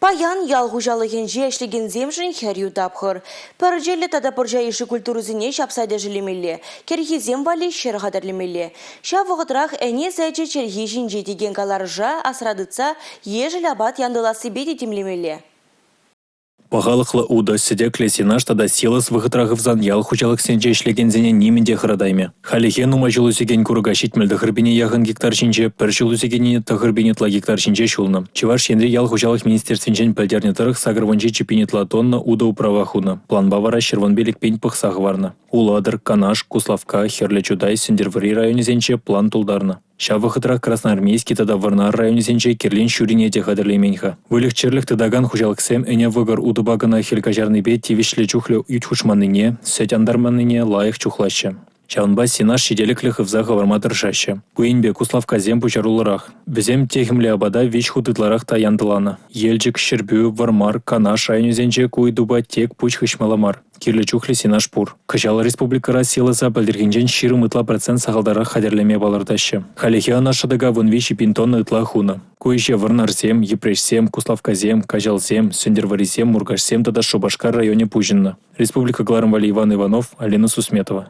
Паян ял хужалыгенже эшлеген земжин херю тапхыр. Пыржелі тада пыржа еші культурызыне шапсайда жилемелі. Керхизем вали шер қадарлемелі. Ша вғытрах әне зәйче черхи жинже деген каларжа асрадыца ежіл абат яндыласы беті темлемелі. Пағалықлы уды сідек лесенаш тада силас вғытрағывзан ял хучалық сенже ішлегензене неменде қырадайме. Халихен ума жылу сеген күріға шитмелді ғырбене яғын гектар шинче, бір жылу сегене тағырбенетла гектар шинче шулны. Чеваш шенде ял хучалық министерственчен пәлдерне тұрық сағырванче чепенетла тонна уды управа хуны. План бавара шерванбелік пень пықсағы варны. Уладыр, Канаш, Куславка, Херлечудай, Сендервари районезенче план тулдарны. Шавы Красноармейский тада Варнар районезенче Керлин Шурине дехадырлеменха. Вылих черлих тадаган хужалыксем эне выгар удыбагына хелькажарный бе тивишле чухлю ютхушманыне, сеть андарманыне лайых чухлаще. Чаунба синаш шиделиклих взаха варматыр шаще. Куинбе Куславка зем пучарулырах. Безем техимле абада вич худытларах та яндылана. Ельчик, Щербю, Вармар, Канаш районезенче куйдуба тек пуч хышмаламар. Кирле чухле синаш пур. Качал республика Россия за пальдергенчен ширым ытла процент сахалдара хадерлеме балардаща. Халихе анашадага вон вичи пинтонны ытла хуна. Куище Варнарсем, Епрешсем, Куславказем, Кажалсем, Сендерварисем, Мургашсем тада Шубашкар районе Пужинна. Республика Гларамвали Иван Иванов, Алина Сусметова.